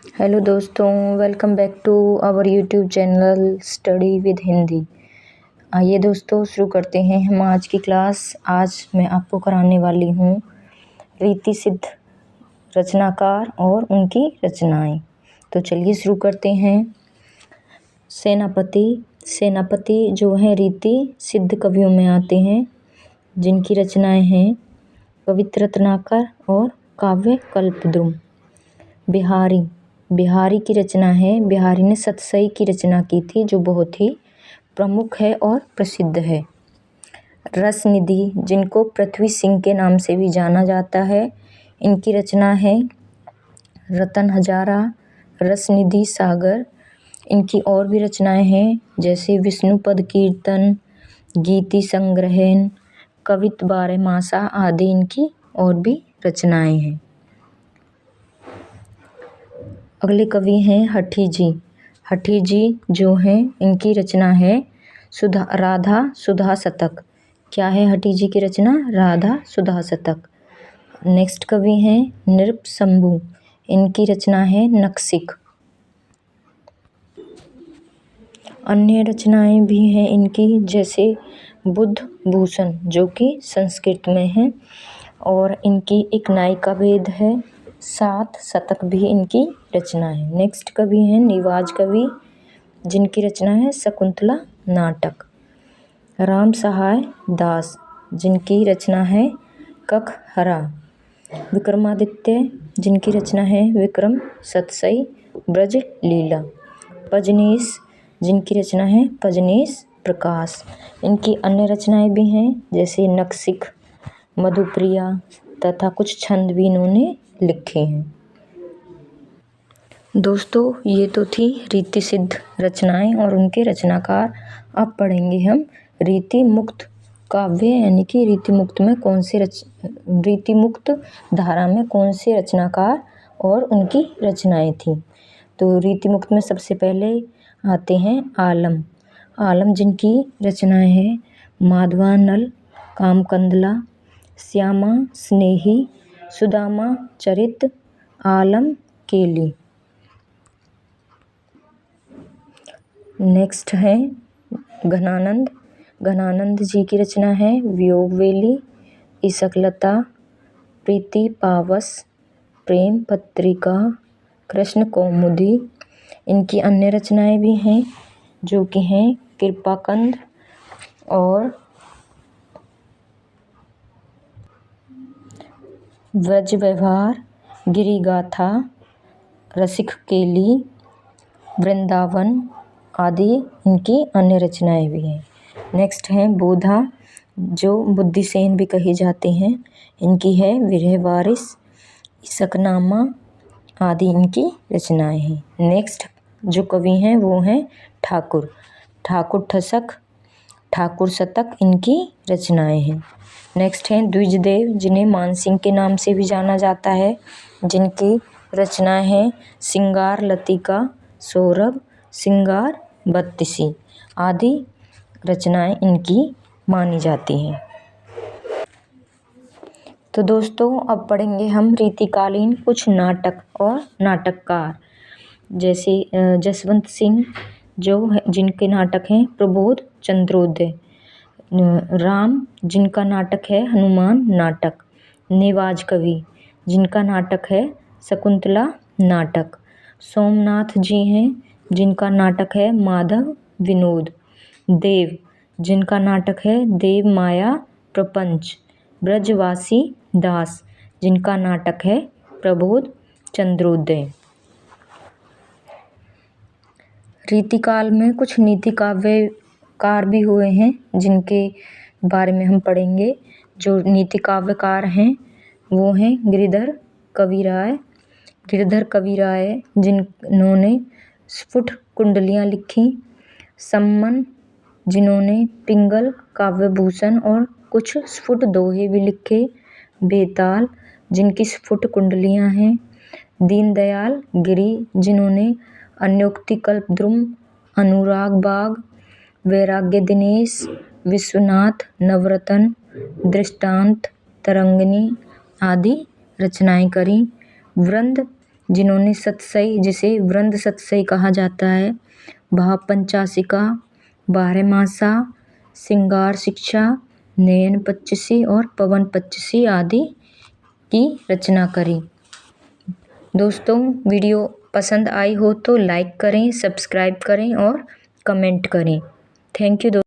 Hello दोस्तों, welcome back to our YouTube channel study with Hindi. आइए दोस्तों शुरू करते हैं हम आज की क्लास। आज मैं आपको कराने वाली हूँ रीति सिद्ध रचनाकार और उनकी रचनाएं। तो चलिए शुरू करते हैं। सेनापति जो हैं रीति सिद्ध कवियों में आते हैं, जिनकी रचनाएं हैं कवित्र रत्नाकर और काव्य कल्पद्रुम। बिहारी की रचना है। बिहारी ने सतसई की रचना की थी, जो बहुत ही प्रमुख है और प्रसिद्ध है। रसनिधि, जिनको पृथ्वी सिंह के नाम से भी जाना जाता है, इनकी रचना है रतन हजारा, रसनिधि सागर। इनकी और भी रचनाएं हैं, जैसे विष्णुपद कीर्तन, गीति संग्रहण, कवित बारहमासा आदि इनकी और भी रचनाएं हैं। अगले कवि हैं हठी जी जो हैं, इनकी रचना है राधा सुधा शतक। क्या है हठी जी की रचना? राधा सुधा शतक। नेक्स्ट कवि हैं नृप शंभु, इनकी रचना है नक्सिक। अन्य रचनाएं भी हैं इनकी, जैसे बुद्ध भूषण, जो कि संस्कृत में है, और इनकी एक नायिका भेद है, 7 शतक भी इनकी रचना है। नेक्स्ट कवि हैं निवाज कवि, जिनकी रचना है शकुंतला नाटक। राम सहाय दास, जिनकी रचना है ककहरा। विक्रमादित्य, जिनकी रचना है विक्रम सतसई ब्रज लीला। पजनीश, जिनकी रचना है पजनीश प्रकाश। इनकी अन्य रचनाएं भी हैं, जैसे नक्सिक, मधुप्रिया तथा कुछ छंद भी इन्होंने लिखे हैं। दोस्तों, ये तो थी रीति सिद्ध रचनाएं और उनके रचनाकार। अब पढ़ेंगे हम रीति मुक्त काव्य, यानी कि रीति मुक्त धारा में कौन से रचनाकार और उनकी रचनाएं थी। तो रीति मुक्त में सबसे पहले आते हैं आलम, जिनकी रचनाएं हैं माधवानल, कामकंदला, श्यामा स्नेही, सुदामा चरित, आलम केली। नेक्स्ट है घनानंद जी की रचना है वियोगवेली, ईशकलता, प्रीति पावस, प्रेम पत्रिका, कृष्ण कौमुदी। इनकी अन्य रचनाएं भी हैं, जो कि हैं कृपाकंद और व्रज व्यवहार, गिरिगाथा, रसिक केली, वृंदावन आदि इनकी अन्य रचनाएं भी हैं। नेक्स्ट हैं बोधा, जो बुद्धिसेन भी कहे जाते हैं, इनकी है विरह वारिस, शकनामा आदि इनकी रचनाएं हैं। नेक्स्ट जो कवि हैं वो हैं ठाकुर ठसक, ठाकुर शतक इनकी रचनाएं हैं। नेक्स्ट हैं द्विजदेव, जिन्हें मानसिंह के नाम से भी जाना जाता है, जिनकी रचनाएं हैं सिंगार लतिका, सौरभ, सिंगार बत्तीसी आदि रचनाएं इनकी मानी जाती हैं। तो दोस्तों, अब पढ़ेंगे हम रीतिकालीन कुछ नाटक और नाटककार, जैसे जसवंत सिंह, जिनके नाटक हैं प्रबोध चंद्रोदय, राम, जिनका नाटक है हनुमान नाटक, निवाज कवि, जिनका नाटक है शकुंतला नाटक, सोमनाथ जी हैं, जिनका नाटक है माधव विनोद, देव, जिनका नाटक है देव माया प्रपंच, ब्रजवासी दास, जिनका नाटक है प्रबोध चंद्रोदय। रीतिकाल में कुछ नीति काव्यकार भी हुए हैं, जिनके बारे में हम पढ़ेंगे। जो नीति काव्यकार हैं वो हैं गिरिधर कवि राय, जिन्होंने स्फुट कुंडलियाँ लिखी, सम्मन, जिन्होंने पिंगल काव्यभूषण और कुछ स्फुट दोहे भी लिखे, बेताल, जिनकी स्फुट कुंडलियाँ हैं, दीनदयाल गिरी, जिन्होंने अन्योक्ति कल्पद्रुम, अनुराग बाग, वैराग्य दिनेश, विश्वनाथ नवरतन, दृष्टांत तरंगिणी आदि रचनाएं करी, वृंद जिन्होंने सतसई, जिसे वृंद सतसई कहा जाता है, भाव पंचाशिका, बारहमासा, श्रृंगार शिक्षा, नयन पच्चीसी और पवन पच्चीसी आदि की रचना करी। दोस्तों, वीडियो पसंद आई हो तो लाइक करें, सब्सक्राइब करें और कमेंट करें। थैंक यू दोस्तों।